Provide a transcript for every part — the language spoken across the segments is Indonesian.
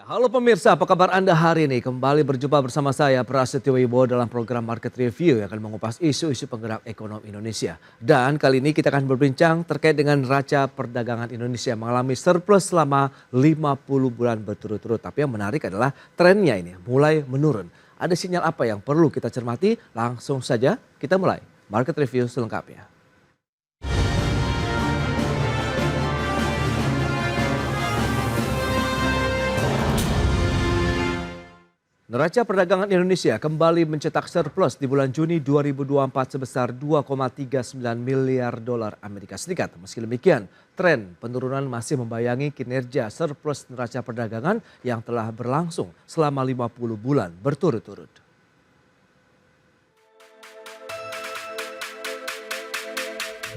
Ya, halo pemirsa, apa kabar Anda hari ini? Kembali berjumpa bersama saya, Prasetyo Wibowo dalam program Market Review yang akan mengupas isu-isu penggerak ekonomi Indonesia. Dan kali ini kita akan berbincang terkait dengan neraca perdagangan Indonesia mengalami surplus selama 50 bulan berturut-turut. Tapi yang menarik adalah trennya ini mulai menurun. Ada sinyal apa yang perlu kita cermati? Langsung saja kita mulai Market Review selengkapnya. Neraca perdagangan Indonesia kembali mencetak surplus di bulan Juni 2024 sebesar 2,39 miliar dolar Amerika Serikat. Meski demikian, tren penurunan masih membayangi kinerja surplus neraca perdagangan yang telah berlangsung selama 50 bulan berturut-turut.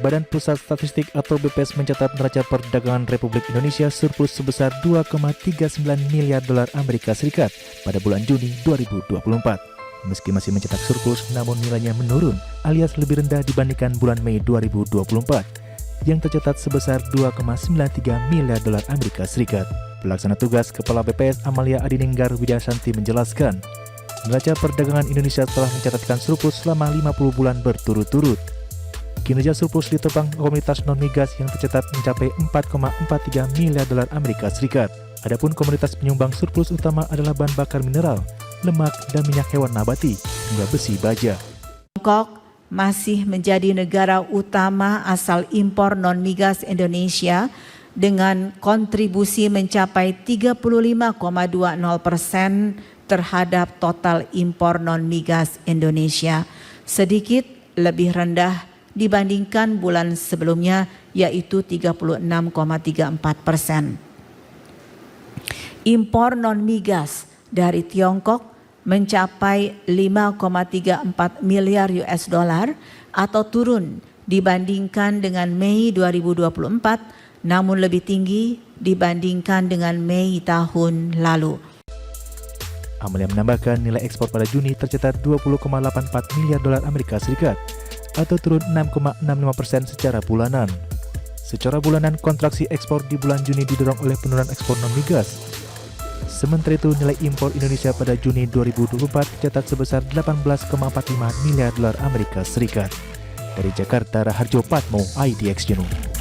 Badan Pusat Statistik atau BPS mencatat neraca perdagangan Republik Indonesia surplus sebesar 2,39 miliar dolar Amerika Serikat pada bulan Juni 2024. Meski masih mencetak surplus, namun nilainya menurun alias lebih rendah dibandingkan bulan Mei 2024 yang tercatat sebesar 2,93 miliar dolar Amerika Serikat. Pelaksana tugas Kepala BPS Amalia Adininggar Wijayanti menjelaskan, neraca perdagangan Indonesia telah mencatatkan surplus selama 50 bulan berturut-turut. Kinerja surplus ditopang komoditas non-migas yang tercatat mencapai 4,43 miliar dolar Amerika Serikat. Adapun komoditas penyumbang surplus utama adalah bahan bakar mineral, lemak, dan minyak hewan nabati, hingga besi baja. Tiongkok masih menjadi negara utama asal impor non-migas Indonesia dengan kontribusi mencapai 35,20% terhadap total impor non-migas Indonesia, sedikit lebih rendah dibandingkan bulan sebelumnya yaitu 36,34%. Impor non-migas dari Tiongkok mencapai 5,34 miliar US dollar atau turun dibandingkan dengan Mei 2024 namun lebih tinggi dibandingkan dengan Mei tahun lalu. Amalia menambahkan nilai ekspor pada Juni tercatat 20,84 miliar dolar Amerika Serikat atau turun 6,65% secara bulanan. Secara bulanan, kontraksi ekspor di bulan Juni didorong oleh penurunan ekspor non-migas. Sementara itu, nilai impor Indonesia pada Juni 2024 tercatat sebesar 18,45 miliar dolar Amerika Serikat. Dari Jakarta, Raharjo Patmo, IDX Jenuh.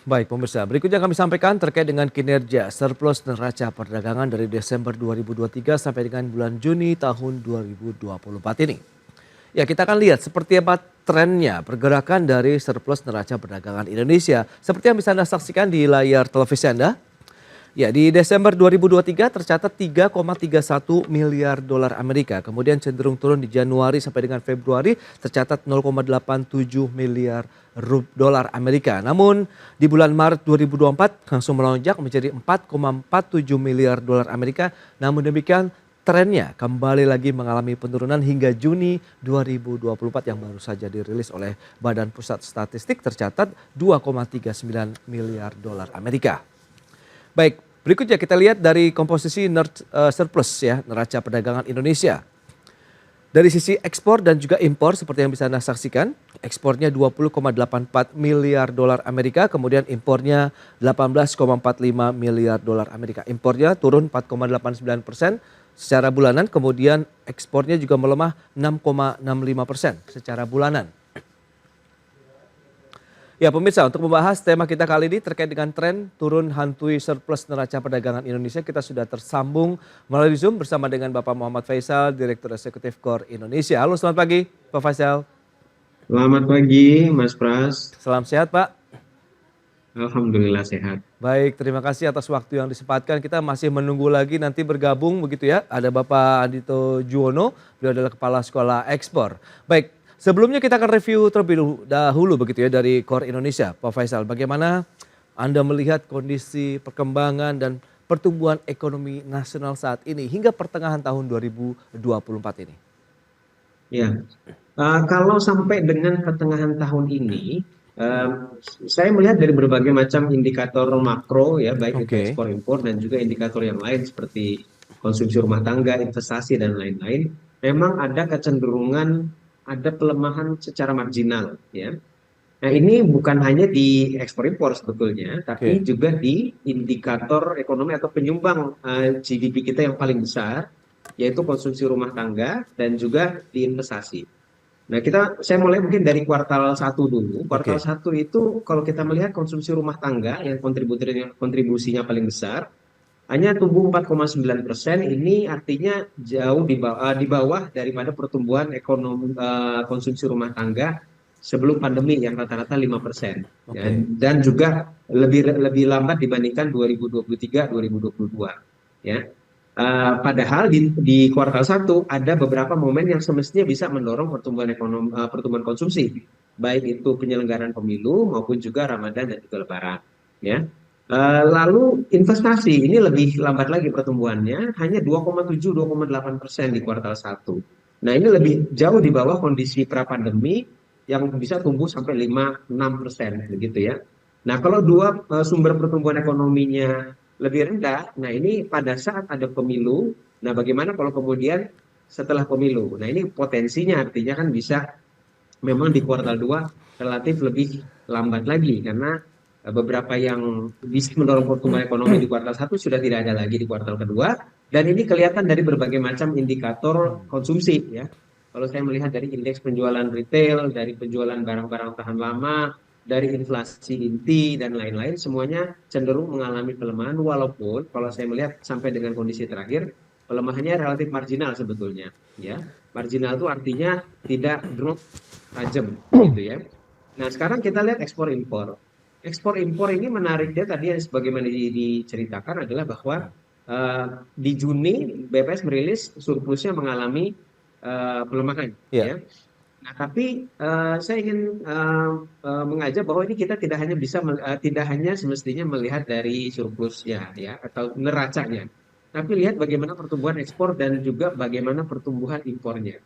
Baik pemirsa, berikutnya kami sampaikan terkait dengan kinerja surplus neraca perdagangan dari Desember 2023 sampai dengan bulan Juni tahun 2024 ini. Ya, kita akan lihat seperti apa trennya pergerakan dari surplus neraca perdagangan Indonesia. Seperti yang bisa Anda saksikan di layar televisi Anda. Ya, di Desember 2023 tercatat 3,31 miliar dolar Amerika. Kemudian cenderung turun di Januari sampai dengan Februari tercatat 0,87 miliar dolar Amerika. Namun di bulan Maret 2024 langsung melonjak menjadi 4,47 miliar dolar Amerika. Namun demikian trennya kembali lagi mengalami penurunan hingga Juni 2024 yang baru saja dirilis oleh Badan Pusat Statistik tercatat 2,39 miliar dolar Amerika. Baik, berikutnya kita lihat dari komposisi surplus ya neraca perdagangan Indonesia. Dari sisi ekspor dan juga impor seperti yang bisa Anda saksikan, ekspornya 20,84 miliar dolar Amerika, kemudian impornya 18,45 miliar dolar Amerika. Impornya turun 4,89% secara bulanan, kemudian ekspornya juga melemah 6,65% secara bulanan. Ya pemirsa, untuk membahas tema kita kali ini terkait dengan tren turun hantui surplus neraca perdagangan Indonesia, kita sudah tersambung melalui Zoom bersama dengan Bapak Muhammad Faisal, Direktur Eksekutif KOR Indonesia. Halo, selamat pagi Pak Faisal. Selamat pagi Mas Pras. Salam sehat Pak. Alhamdulillah sehat. Baik, terima kasih atas waktu yang disempatkan. Kita masih menunggu lagi nanti bergabung begitu ya. Ada Bapak Adito Juwono, beliau adalah Kepala Sekolah Ekspor. Baik. Sebelumnya kita akan review terlebih dahulu begitu ya dari KOR Indonesia. Pak Faisal, bagaimana Anda melihat kondisi perkembangan dan pertumbuhan ekonomi nasional saat ini hingga pertengahan tahun 2024 ini? Ya, kalau sampai dengan pertengahan tahun ini, saya melihat dari berbagai macam indikator makro ya, baik itu ekspor impor dan juga indikator yang lain seperti konsumsi rumah tangga, investasi dan lain-lain, memang ada kecenderungan ada pelemahan secara marginal ya. Nah, ini bukan hanya di ekspor impor sebetulnya, tapi Oke. juga di indikator ekonomi atau penyumbang GDP kita yang paling besar, yaitu konsumsi rumah tangga dan juga di investasi. Nah, saya mulai mungkin dari kuartal satu dulu. Kuartal Oke. satu itu kalau kita melihat konsumsi rumah tangga yang kontribusinya paling besar, hanya tumbuh 4,9%. Ini artinya jauh di bawah daripada pertumbuhan ekonomi konsumsi rumah tangga sebelum pandemi yang rata-rata 5%. Ya, Oke. dan juga lebih lambat dibandingkan 2023, 2022. Ya. Padahal di kuartal satu ada beberapa momen yang semestinya bisa mendorong pertumbuhan konsumsi, baik itu penyelenggaraan pemilu maupun juga Ramadan dan juga Lebaran. Ya. Lalu investasi ini lebih lambat lagi pertumbuhannya, hanya 2,7, 2,8% di kuartal satu. Nah, ini lebih jauh di bawah kondisi pra-pandemi yang bisa tumbuh sampai 5-6% begitu ya. Nah, kalau dua sumber pertumbuhan ekonominya lebih rendah, nah ini pada saat ada pemilu, nah bagaimana kalau kemudian setelah pemilu? Nah, ini potensinya artinya kan bisa memang di kuartal 2 relatif lebih lambat lagi karena beberapa yang bisa mendorong pertumbuhan ekonomi di kuartal satu sudah tidak ada lagi di kuartal kedua, dan ini kelihatan dari berbagai macam indikator konsumsi ya. Kalau saya melihat dari indeks penjualan retail, dari penjualan barang-barang tahan lama, dari inflasi inti dan lain-lain, semuanya cenderung mengalami pelemahan, walaupun kalau saya melihat sampai dengan kondisi terakhir pelemahannya relatif marginal sebetulnya ya. Marginal itu artinya tidak drop tajam gitu ya. Nah, sekarang kita lihat ekspor impor. Ekspor impor ini menariknya tadi yang sebagaimana diceritakan adalah bahwa di Juni BPS merilis surplusnya mengalami pelemahan Ya. ya. Nah, tapi saya ingin mengajak bahwa ini kita tidak hanya semestinya melihat dari surplusnya ya atau neracanya, tapi lihat bagaimana pertumbuhan ekspor dan juga bagaimana pertumbuhan impornya.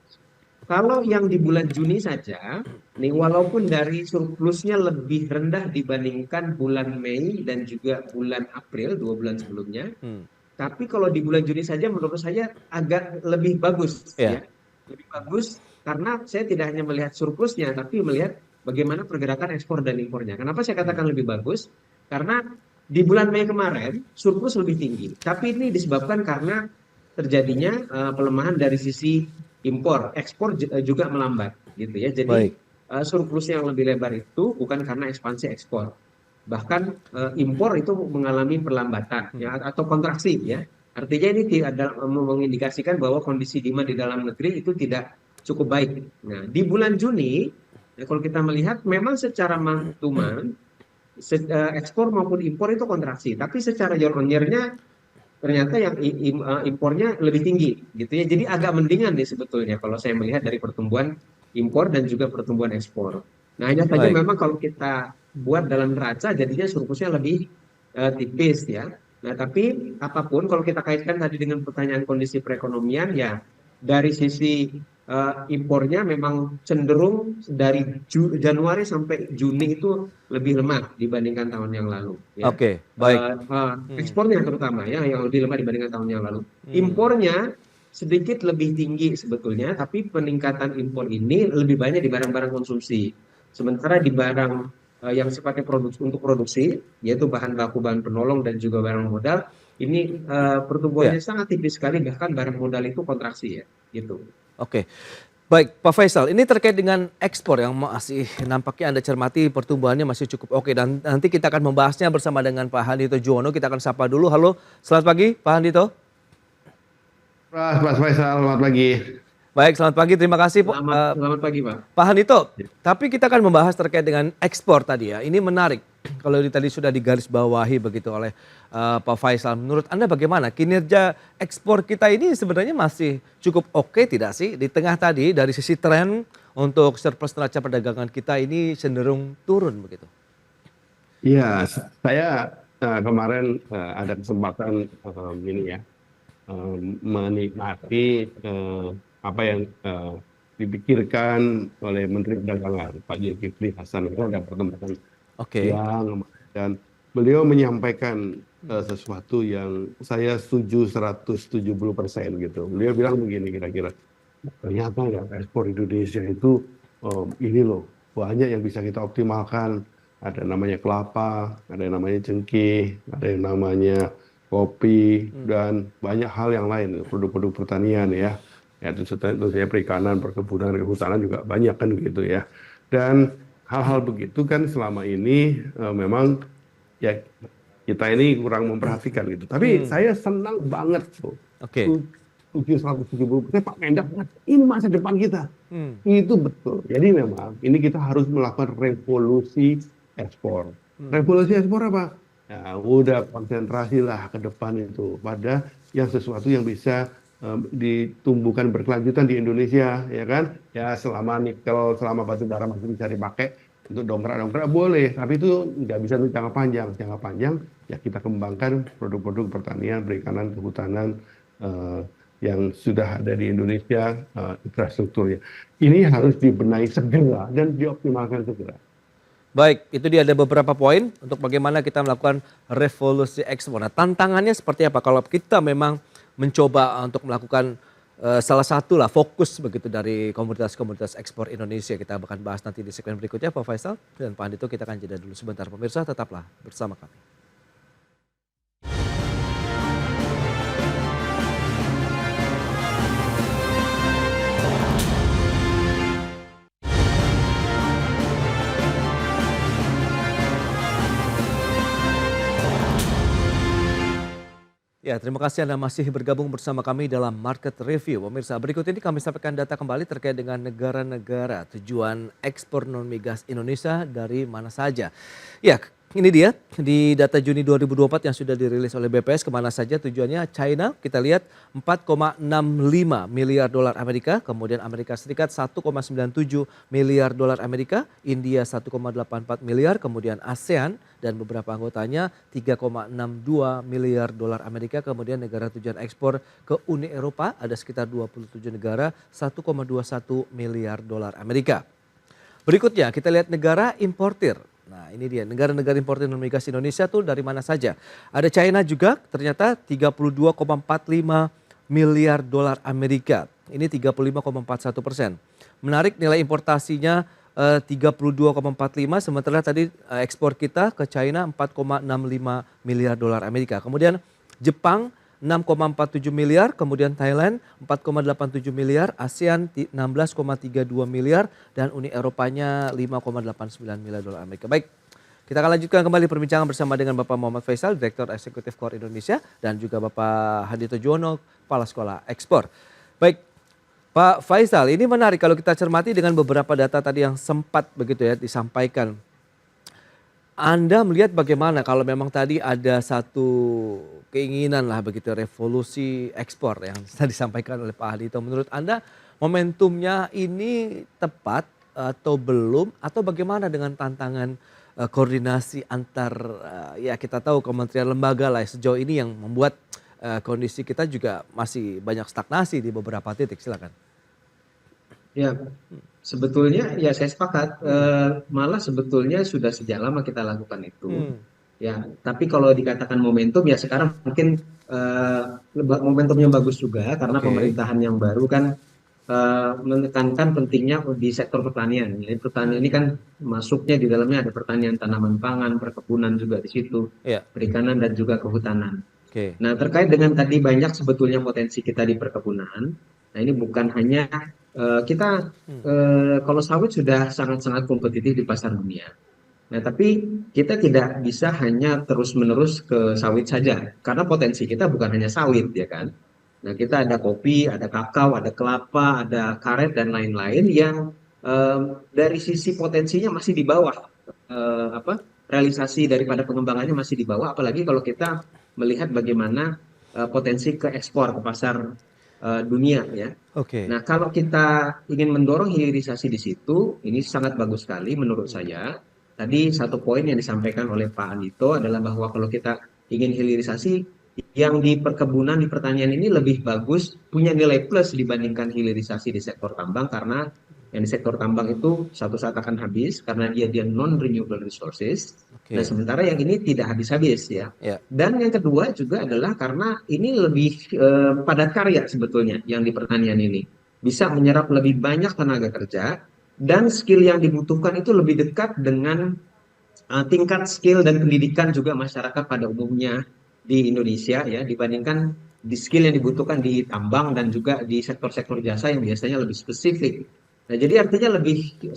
Kalau yang di bulan Juni saja, nih walaupun dari surplusnya lebih rendah dibandingkan bulan Mei dan juga bulan April, 2 bulan sebelumnya, Hmm. tapi kalau di bulan Juni saja menurut saya agak lebih bagus Ya. ya. Lebih bagus karena saya tidak hanya melihat surplusnya, tapi melihat bagaimana pergerakan ekspor dan impornya. Kenapa saya katakan lebih bagus? Karena di bulan Mei kemarin surplus lebih tinggi, tapi ini disebabkan karena terjadinya pelemahan dari sisi impor, ekspor juga melambat gitu ya. Jadi Baik. surplus yang lebih lebar itu bukan karena ekspansi ekspor, bahkan impor itu mengalami perlambatan ya atau kontraksi ya. Artinya ini tidak ada mengindikasikan bahwa kondisi demand di dalam negeri itu tidak cukup baik. Nah, di bulan Juni ya, kalau kita melihat memang secara month to month ekspor maupun impor itu kontraksi, tapi secara year on year-nya ternyata yang impornya lebih tinggi gitu ya. Jadi agak mendingan nih sebetulnya kalau saya melihat dari pertumbuhan impor dan juga pertumbuhan ekspor. Nah, hanya saja Baik. memang kalau kita buat dalam neraca jadinya surplusnya lebih tipis ya. Nah, tapi apapun kalau kita kaitkan tadi dengan pertanyaan kondisi perekonomian ya, dari sisi impornya memang cenderung dari Januari sampai Juni itu lebih lemah dibandingkan tahun yang lalu ya. Oke. Baik. Ekspornya terutama ya yang lebih lemah dibandingkan tahun yang lalu. Hmm. Impornya sedikit lebih tinggi sebetulnya, tapi peningkatan impor ini lebih banyak di barang-barang konsumsi. Sementara di barang yang sifatnya untuk produksi, yaitu bahan baku, bahan penolong dan juga barang modal, ini Ya. pertumbuhannya sangat tipis sekali, bahkan barang modal itu kontraksi ya, gitu. Oke. Baik, Pak Faisal, ini terkait dengan ekspor yang masih nampaknya Anda cermati pertumbuhannya masih cukup oke, dan nanti kita akan membahasnya bersama dengan Pak Handito Juwono. Kita akan sapa dulu. Halo, selamat pagi Pak Handito. Mas Faisal, selamat pagi. Baik, selamat pagi. Terima kasih Selamat pagi, Pak. Pak Handito. Tapi kita akan membahas terkait dengan ekspor tadi ya. Ini menarik. Kalau tadi sudah digarisbawahi begitu oleh Pak Faisal. Menurut Anda bagaimana kinerja ekspor kita ini sebenarnya masih cukup oke tidak sih? Di tengah tadi dari sisi tren untuk surplus neraca perdagangan kita ini cenderung turun begitu. Iya, saya kemarin ada kesempatan ini ya menikmati apa yang dipikirkan oleh Menteri Perdagangan Pak Zulkifli Hasan. Itu ada pertemuan Oke. siang dan beliau menyampaikan sesuatu yang saya setuju 170% gitu. Beliau bilang begini kira-kira, ternyata ya ekspor Indonesia itu ini loh banyak yang bisa kita optimalkan. Ada namanya kelapa, ada yang namanya cengkeh, ada yang namanya kopi, dan banyak hal yang lain, produk-produk pertanian ya. Ya, tentu saja perikanan, perkebunan, kehutanan juga banyak kan gitu ya. Dan hal-hal begitu kan selama ini memang ya kita ini kurang memperhatikan gitu. Tapi saya senang banget tuh. Oke. 170% Pak Mendak, ini masa depan kita. Itu betul. Jadi memang ini kita harus melakukan revolusi ekspor. Revolusi ekspor apa? Ya udah konsentrasilah ke depan itu pada yang sesuatu yang bisa ditumbuhkan berkelanjutan di Indonesia, ya kan? Ya selama nikel, selama batu bara masih bisa dipakai untuk dongkrak boleh, tapi itu nggak bisa untuk jangka panjang. Jangka panjang ya kita kembangkan produk-produk pertanian, perikanan, kehutanan yang sudah ada di Indonesia, infrastrukturnya. Ini harus dibenahi segera dan dioptimalkan segera. Baik, itu dia ada beberapa poin untuk bagaimana kita melakukan revolusi ekspor. Nah, tantangannya seperti apa kalau kita memang mencoba untuk melakukan salah satu lah fokus begitu dari komoditas-komoditas ekspor Indonesia. Kita akan bahas nanti di segmen berikutnya, Pak Faisal dan Pak Andito. Kita akan jeda dulu sebentar, pemirsa, tetaplah bersama kami. Ya, terima kasih Anda masih bergabung bersama kami dalam Market Review. Pemirsa, berikut ini kami sampaikan data kembali terkait dengan negara-negara tujuan ekspor non-migas Indonesia dari mana saja. Ya, ini dia di data Juni 2024 yang sudah dirilis oleh BPS, kemana saja tujuannya. China kita lihat 4,65 miliar dolar Amerika, kemudian Amerika Serikat 1,97 miliar dolar Amerika, India 1,84 miliar, kemudian ASEAN dan beberapa anggotanya 3,62 miliar dolar Amerika, kemudian negara tujuan ekspor ke Uni Eropa ada sekitar 27 negara 1,21 miliar dolar Amerika. Berikutnya kita lihat negara importir. Nah ini dia negara-negara importir non-migas Indonesia tuh dari mana saja. Ada China juga ternyata 32,45 miliar dolar Amerika. Ini 35,41%. Menarik nilai importasinya 32,45, sementara tadi ekspor kita ke China 4,65 miliar dolar Amerika. Kemudian Jepang 6,47 miliar, kemudian Thailand 4,87 miliar, ASEAN 16,32 miliar, dan Uni Eropanya 5,89 miliar dolar Amerika. Baik, kita akan lanjutkan kembali perbincangan bersama dengan Bapak Muhammad Faisal, Direktur Eksekutif Core Indonesia, dan juga Bapak Handito Juwono, Kepala Sekolah Ekspor. Baik, Pak Faisal, ini menarik kalau kita cermati dengan beberapa data tadi yang sempat begitu ya disampaikan. Anda melihat bagaimana kalau memang tadi ada satu keinginan lah begitu revolusi ekspor yang tadi disampaikan oleh Pak Handito. Menurut Anda momentumnya ini tepat atau belum, atau bagaimana dengan tantangan koordinasi antar ya kita tahu kementerian lembaga lah sejauh ini yang membuat kondisi kita juga masih banyak stagnasi di beberapa titik. Silakan. Ya, sebetulnya ya saya sepakat, malah sebetulnya sudah sejak lama kita lakukan itu. Ya, tapi kalau dikatakan momentum ya sekarang mungkin momentumnya bagus juga karena pemerintahan yang baru kan menekankan pentingnya di sektor pertanian. Jadi pertanian ini kan masuknya di dalamnya ada pertanian tanaman pangan, perkebunan juga di situ, perikanan dan juga kehutanan. Nah terkait dengan tadi banyak sebetulnya potensi kita di perkebunan. Nah ini bukan hanya kita kalau sawit sudah sangat-sangat kompetitif di pasar dunia. Nah, tapi kita tidak bisa hanya terus-menerus ke sawit saja, karena potensi kita bukan hanya sawit, ya kan? Nah, kita ada kopi, ada kakao, ada kelapa, ada karet dan lain-lain yang dari sisi potensinya masih di bawah, realisasi daripada pengembangannya masih di bawah, apalagi kalau kita melihat bagaimana potensi ke ekspor ke pasar dunia ya. Nah kalau kita ingin mendorong hilirisasi di situ, ini sangat bagus sekali menurut saya. Tadi satu poin yang disampaikan oleh Pak Andito adalah bahwa kalau kita ingin hilirisasi, yang di perkebunan di pertanian ini lebih bagus, punya nilai plus dibandingkan hilirisasi di sektor tambang, karena yang di sektor tambang itu suatu saat akan habis karena dia non renewable resources. Nah sementara yang ini tidak habis-habis ya. Dan yang kedua juga adalah karena ini lebih padat karya sebetulnya yang di pertanian ini bisa menyerap lebih banyak tenaga kerja dan skill yang dibutuhkan itu lebih dekat dengan tingkat skill dan pendidikan juga masyarakat pada umumnya di Indonesia ya, dibandingkan di skill yang dibutuhkan di tambang dan juga di sektor-sektor jasa yang biasanya lebih spesifik. Nah, jadi artinya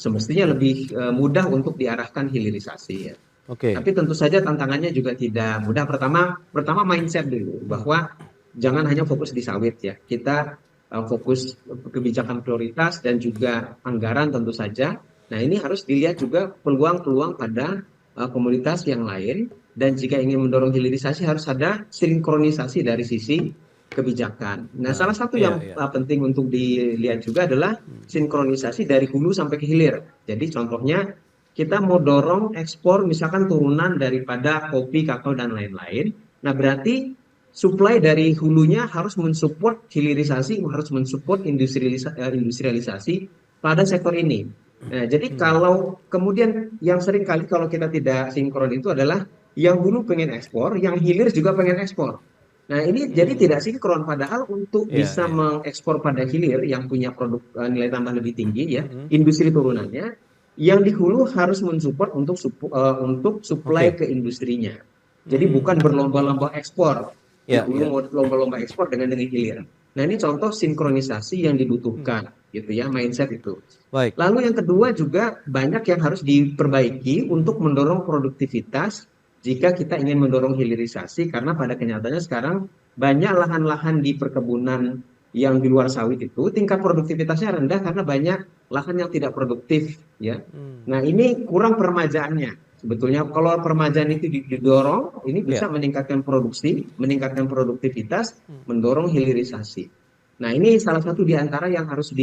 semestinya lebih mudah untuk diarahkan hilirisasi ya. Oke. Tapi tentu saja tantangannya juga tidak mudah. Pertama mindset dulu bahwa jangan hanya fokus di sawit ya. Kita fokus kebijakan prioritas dan juga anggaran tentu saja. Nah, ini harus dilihat juga peluang-peluang pada komoditas yang lain, dan jika ingin mendorong hilirisasi harus ada sinkronisasi dari sisi kebijakan. Nah, salah satu Iya, yang iya. penting untuk dilihat juga adalah sinkronisasi dari hulu sampai ke hilir. Jadi contohnya kita mau dorong ekspor misalkan turunan daripada kopi, kakao dan lain-lain. Nah, berarti supply dari hulunya harus mensupport hilirisasi, harus mensupport industrialisasi pada sektor ini. Nah, jadi kalau kemudian yang sering kali kalau kita tidak sinkron itu adalah yang hulu pengen ekspor, yang hilir juga pengen ekspor. Nah, ini jadi tidak sinkron, padahal untuk Iya, bisa iya. mengekspor pada hilir yang punya produk nilai tambah lebih tinggi ya, industri turunannya, yang di hulu harus mensupport untuk supply Oke. ke industrinya. Jadi bukan berlomba-lomba ekspor. Di Iya, hulu iya. mau lomba-lomba ekspor dengan hilir. Nah, ini contoh sinkronisasi yang dibutuhkan gitu ya, mindset itu. Baik. Lalu yang kedua juga banyak yang harus diperbaiki untuk mendorong produktivitas jika kita ingin mendorong hilirisasi, karena pada kenyataannya sekarang banyak lahan-lahan di perkebunan yang di luar sawit itu tingkat produktivitasnya rendah karena banyak lahan yang tidak produktif ya. Nah, ini kurang peremajaannya. Sebetulnya kalau permajaan itu didorong, ini bisa Iya. meningkatkan produksi, meningkatkan produktivitas, mendorong hilirisasi. Nah, ini salah satu di antara yang harus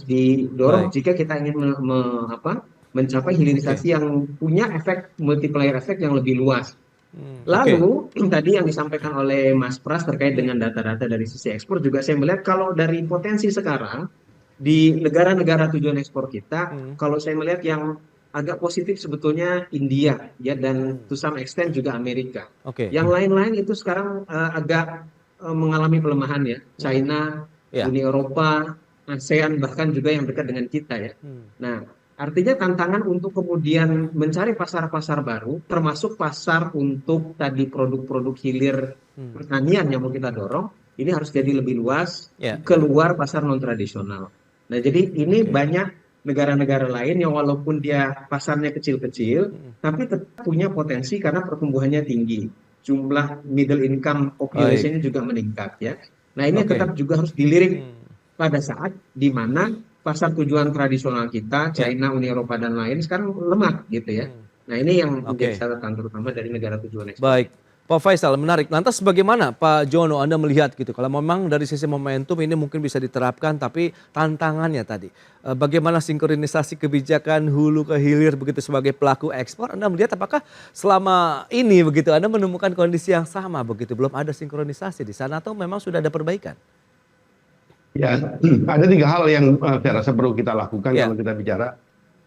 didorong Baik. jika kita ingin mencapai Oke. hilirisasi yang punya efek multiplier efek yang lebih luas. Oke. Lalu tadi yang disampaikan oleh Mas Pras terkait dengan data-data dari sisi ekspor juga saya melihat kalau dari potensi sekarang di negara-negara tujuan ekspor kita, kalau saya melihat yang agak positif sebetulnya India ya, dan to some extent juga Amerika. Oke. Yang lain-lain itu sekarang agak mengalami pelemahan ya. China, Iya. Uni Eropa, ASEAN bahkan juga yang dekat dengan kita ya. Nah, artinya tantangan untuk kemudian mencari pasar-pasar baru, termasuk pasar untuk tadi produk-produk hilir pertanian yang mau kita dorong, ini harus jadi lebih luas Iya, iya. keluar pasar non tradisional. Nah, jadi ini Oke. banyak negara-negara lain yang walaupun dia pasarnya kecil-kecil, tapi tetap punya potensi karena pertumbuhannya tinggi. Jumlah middle income Baik. population-nya juga meningkat ya. Nah, ini Oke. tetap juga harus dilirik pada saat di mana pasar tujuan tradisional kita, Ya. China, Uni Eropa dan lain sekarang lemah gitu ya. Nah, ini yang menjadi Oke. catatan terutama dari negara tujuan ekspor Baik. kita. Pak Faisal, menarik. Lantas bagaimana Pak Jono Anda melihat gitu, kalau memang dari sisi momentum ini mungkin bisa diterapkan, tapi tantangannya tadi, bagaimana sinkronisasi kebijakan hulu ke hilir begitu sebagai pelaku ekspor, Anda melihat apakah selama ini begitu Anda menemukan kondisi yang sama begitu, belum ada sinkronisasi di sana atau memang sudah ada perbaikan? Ya, ada tiga hal yang saya rasa perlu kita lakukan Ya. kalau kita bicara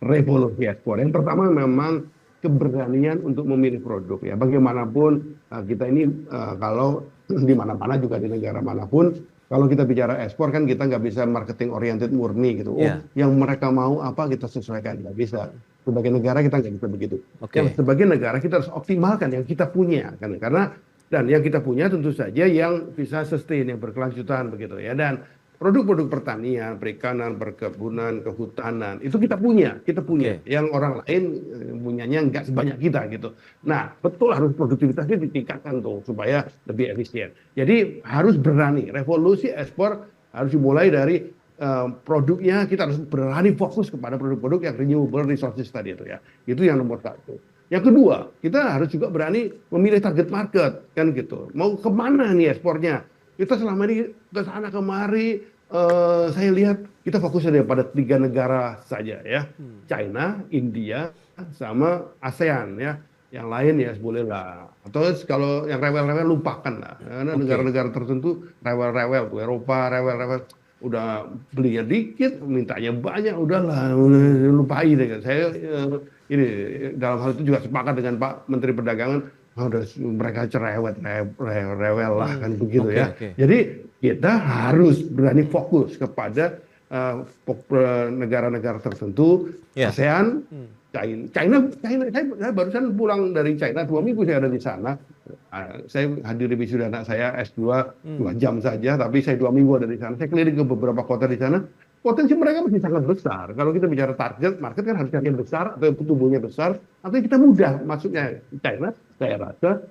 revolusi ekspor. Yang pertama memang keberanian untuk memilih produk ya. Bagaimanapun kita ini kalau di mana-mana juga di negara manapun, kalau kita bicara ekspor kan kita nggak bisa marketing oriented murni gitu. Oh, Ya. yang mereka mau apa kita sesuaikan, nggak bisa. Sebagai negara kita nggak bisa begitu. Oke. Yang sebagai negara kita harus optimalkan yang kita punya kan, karena dan yang kita punya tentu saja yang bisa sustain, yang berkelanjutan begitu ya. Dan produk-produk pertanian, perikanan, perkebunan, kehutanan itu kita punya. Oke. Yang orang lain punyanya nggak sebanyak kita gitu. Nah, betul harus produktivitasnya ditingkatkan tuh supaya lebih efisien. Jadi harus berani. Revolusi ekspor harus dimulai dari produknya. Kita harus berani fokus kepada produk-produk yang renewable resources tadi itu ya. Itu yang nomor satu. Yang kedua, kita harus juga berani memilih target market kan gitu. Mau kemana nih ekspornya? Kita selama ini ke sana kemari, saya lihat kita fokusnya pada 3 negara saja ya, China, India, sama ASEAN ya. Yang lain ya bolehlah. Atau kalau yang rewel-rewel lupakan lah. Karena negara-negara tertentu rewel-rewel, Eropa rewel-rewel, udah belinya dikit, mintanya banyak, udahlah lupain deh. Saya ini dalam hal itu juga sepakat dengan Pak Menteri Perdagangan. Udah mereka cerewet, rewel lah kan begitu ya. Oke. Jadi kita harus berani fokus kepada negara-negara tertentu, ASEAN, China, saya barusan pulang dari China 2 minggu saya ada di sana. Saya hadiri wisuda anak saya S2 2 jam saja, tapi saya 2 minggu ada di sana. Saya keliling ke beberapa kota di sana. Potensi mereka masih sangat besar. Kalau kita bicara target market kan harus yang besar atau tumbuhnya besar, atau kita mudah masuknya China. Saya rasa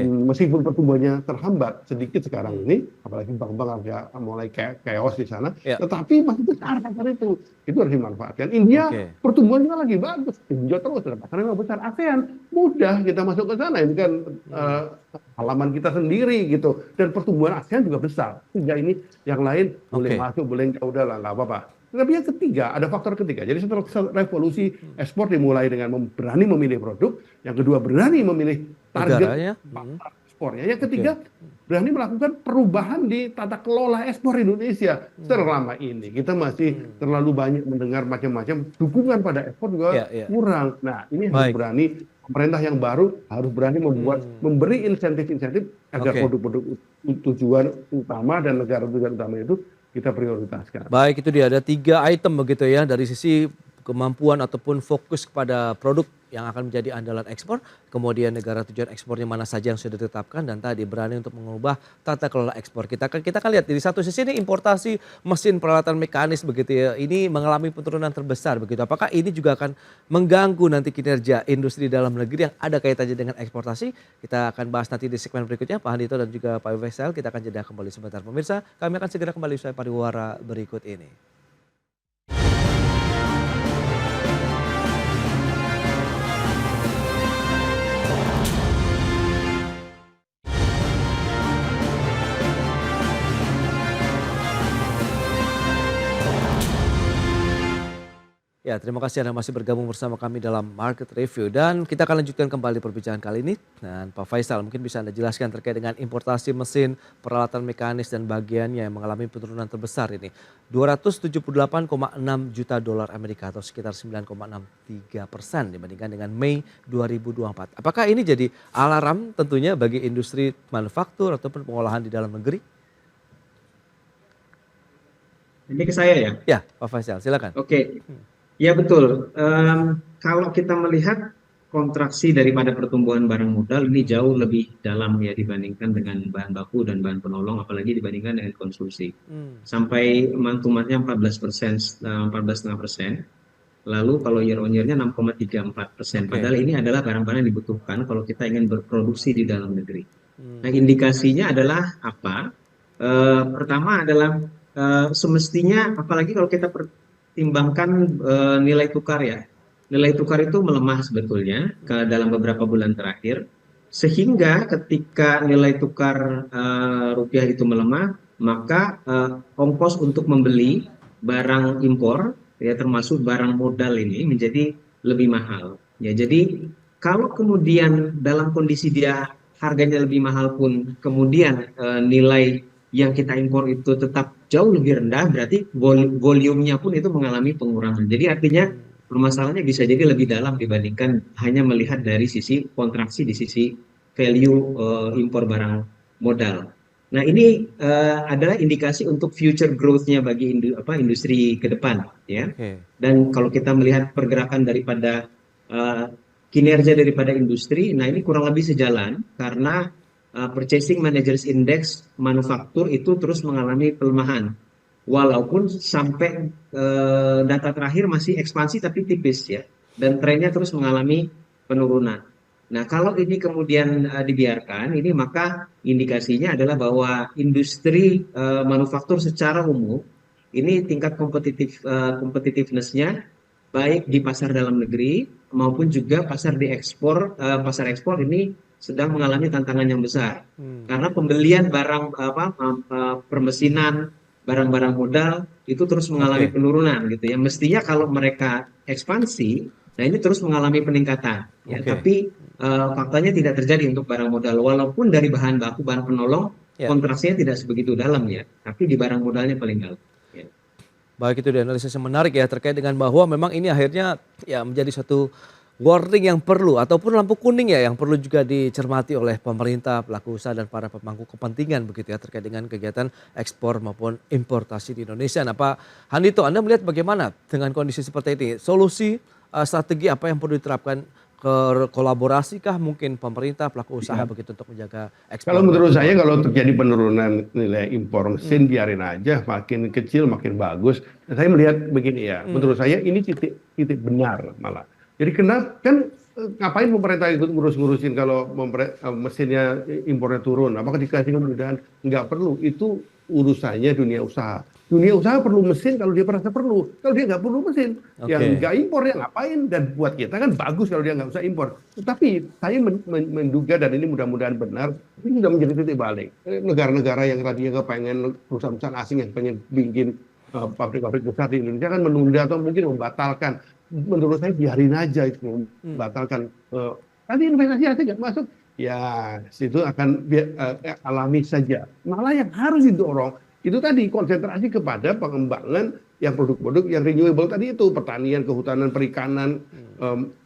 meskipun pertumbuhannya terhambat sedikit sekarang ini, apalagi bank-bank agak mulai chaos di sana, tetapi masih besar pasar itu harus dimanfaatkan. India pertumbuhannya lagi bagus, hijau terus, pasarnya besar. ASEAN mudah kita masuk ke sana, ini kan halaman kita sendiri gitu, dan pertumbuhan ASEAN juga besar. Sehingga ini yang lain boleh masuk, boleh enggak, udah lah, nggak apa-apa. Tapi yang ketiga, ada faktor ketiga. Jadi setelah revolusi ekspor dimulai dengan berani memilih produk, yang kedua berani memilih target pasar ekspornya, yang ketiga berani melakukan perubahan di tata kelola ekspor Indonesia. Selama ini kita masih terlalu banyak mendengar macam-macam, dukungan pada ekspor juga kurang. Nah, ini harus berani, pemerintah yang baru harus berani memberi insentif-insentif agar produk-produk tujuan utama dan negara tujuan utama itu kita prioritaskan. Baik, itu dia ada 3 item begitu ya, dari sisi kemampuan ataupun fokus kepada produk yang akan menjadi andalan ekspor, kemudian negara tujuan ekspornya mana saja yang sudah ditetapkan, dan tadi berani untuk mengubah tata kelola ekspor. Kita akan lihat di satu sisi ini importasi mesin peralatan mekanis begitu ya, ini mengalami penurunan terbesar begitu. Apakah ini juga akan mengganggu nanti kinerja industri dalam negeri yang ada kaitannya dengan eksportasi? Kita akan bahas nanti di segmen berikutnya, Pak Handito dan juga Pak Faisal. Kita akan jeda kembali sebentar. Pemirsa, kami akan segera kembali usai pariwara berikut ini. Ya, terima kasih Anda masih bergabung bersama kami dalam Market Review, dan kita akan lanjutkan kembali perbincangan kali ini. Dan Pak Faisal, mungkin bisa Anda jelaskan terkait dengan importasi mesin, peralatan mekanis dan bagiannya yang mengalami penurunan terbesar ini. 278,6 juta dolar Amerika atau sekitar 9,63% dibandingkan dengan Mei 2024. Apakah ini jadi alarm tentunya bagi industri manufaktur ataupun pengolahan di dalam negeri? Ini ke saya ya? Ya, Pak Faisal, silakan. Oke. Ya betul, kalau kita melihat kontraksi daripada pertumbuhan barang modal ini jauh lebih dalam ya dibandingkan dengan bahan baku dan bahan penolong, apalagi dibandingkan dengan konsumsi. Sampai month-to-month-nya 14%, 14,5%. Lalu kalau year on year-nya 6,34%. Padahal ini adalah barang-barang yang dibutuhkan kalau kita ingin berproduksi di dalam negeri. Nah, indikasinya adalah apa? Pertama adalah semestinya, apalagi kalau kita timbangkan nilai tukar ya. Nilai tukar itu melemah sebetulnya dalam beberapa bulan terakhir. Sehingga ketika nilai tukar rupiah itu melemah, maka ongkos untuk membeli barang impor ya termasuk barang modal ini menjadi lebih mahal. Ya, jadi kalau kemudian dalam kondisi dia harganya lebih mahal pun kemudian nilai yang kita impor itu tetap jauh lebih rendah, berarti volumenya pun itu mengalami pengurangan. Jadi artinya permasalahannya bisa jadi lebih dalam dibandingkan hanya melihat dari sisi kontraksi di sisi value impor barang modal. Nah, ini adalah indikasi untuk future growth-nya bagi industri ke depan, ya. Dan kalau kita melihat pergerakan daripada kinerja daripada industri, nah ini kurang lebih sejalan karena Purchasing Managers Index manufaktur itu terus mengalami pelemahan, walaupun sampai data terakhir masih ekspansi tapi tipis ya, dan trennya terus mengalami penurunan. Nah, kalau ini kemudian dibiarkan, ini maka indikasinya adalah bahwa industri manufaktur secara umum ini tingkat competitiveness-nya baik di pasar dalam negeri maupun juga pasar ekspor ini sedang mengalami tantangan yang besar karena pembelian barang permesinan, barang-barang modal itu terus mengalami penurunan gitu ya. Mestinya kalau mereka ekspansi, nah ini terus mengalami peningkatan ya. Tapi faktanya tidak terjadi untuk barang modal, walaupun dari bahan baku, bahan penolong kontraksinya tidak sebegitu dalam ya, tapi di barang modalnya paling dalam. Ya. Baik, itu analisis yang menarik ya terkait dengan bahwa memang ini akhirnya ya menjadi satu warning yang perlu ataupun lampu kuning ya yang perlu juga dicermati oleh pemerintah, pelaku usaha dan para pemangku kepentingan begitu ya terkait dengan kegiatan ekspor maupun importasi di Indonesia. Nah Pak Handito, Anda melihat bagaimana dengan kondisi seperti ini? Solusi strategi apa yang perlu diterapkan, kolaborasi kah mungkin pemerintah, pelaku usaha begitu untuk menjaga ekspor? Kalau menurut saya kalau terjadi penurunan nilai impor mesin biarin aja, makin kecil makin bagus. Saya melihat begini ya, menurut saya ini titik benar malah. Jadi kenapa kan ngapain pemerintah ikut ngurus-ngurusin kalau mesinnya impornya turun? Apakah dikasih kemudahan? Nggak perlu, itu urusannya dunia usaha. Dunia usaha perlu mesin kalau dia merasa perlu. Kalau dia nggak perlu mesin, yang nggak impor ya ngapain? Dan buat kita kan bagus kalau dia nggak usah impor. Tapi saya menduga dan ini mudah-mudahan benar, ini sudah menjadi titik balik. Negara-negara yang tadinya kepengen perusahaan-perusahaan asing yang pengen bikin pabrik-pabrik besar di Indonesia kan menunda atau mungkin membatalkan. Menurut saya biarin aja itu membatalkan. Nanti investasi asing nggak masuk, ya situ akan alami saja. Malah yang harus didorong itu tadi konsentrasi kepada pengembangan yang produk-produk yang renewable tadi itu, pertanian, kehutanan, perikanan,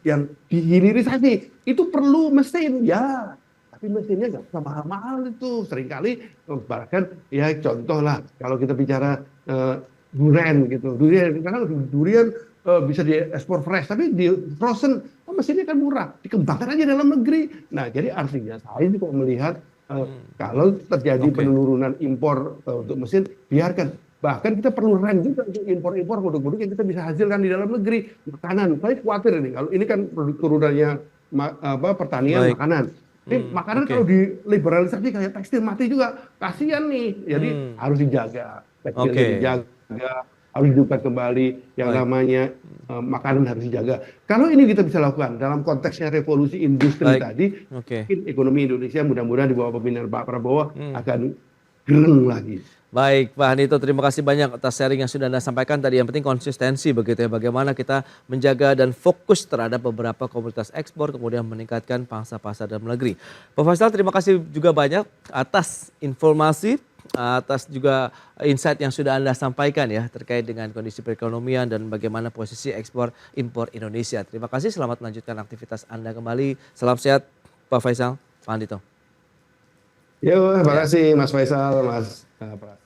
yang dihilirisasi itu perlu mesin ya, tapi mesinnya nggak usah mahal-mahal itu. Seringkali bahkan ya contoh lah kalau kita bicara durian gitu, durian bisa diekspor fresh, tapi di frozen mesinnya kan murah, dikembangkan aja dalam negeri. Nah jadi artinya saya kok melihat kalau terjadi penurunan impor untuk mesin, biarkan. Bahkan kita perlu rem juga untuk impor-impor produk-produk yang kita bisa hasilkan di dalam negeri. Makanan, saya khawatir ini. Kalau ini kan produk turunannya pertanian, makanan. Ini makanan kalau diliberalisasi kayak tekstil mati juga, kasihan nih. Jadi harus dijaga, tekstilnya dijaga, harus hidupkan kembali yang namanya makanan harus dijaga. Kalau ini kita bisa lakukan dalam konteksnya revolusi industri tadi, mungkin ekonomi Indonesia mudah-mudahan di bawah pemimpinan Pak Prabowo akan geleng lagi. Baik Pak Handito, terima kasih banyak atas sharing yang sudah Anda sampaikan tadi. Yang penting konsistensi begitu ya, bagaimana kita menjaga dan fokus terhadap beberapa komoditas ekspor, kemudian meningkatkan pangsa pasar dalam negeri. Pak Faisal, terima kasih juga banyak atas informasi, atas juga insight yang sudah Anda sampaikan ya terkait dengan kondisi perekonomian dan bagaimana posisi ekspor impor Indonesia. Terima kasih, selamat melanjutkan aktivitas Anda kembali. Salam sehat Pak Faisal, Pak Handito. Yo, terima kasih Mas Faisal, Mas Pras.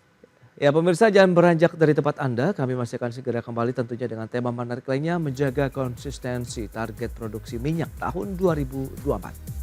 Ya pemirsa, jangan beranjak dari tempat Anda, kami masih akan segera kembali tentunya dengan tema menarik lainnya, menjaga konsistensi target produksi minyak tahun 2024.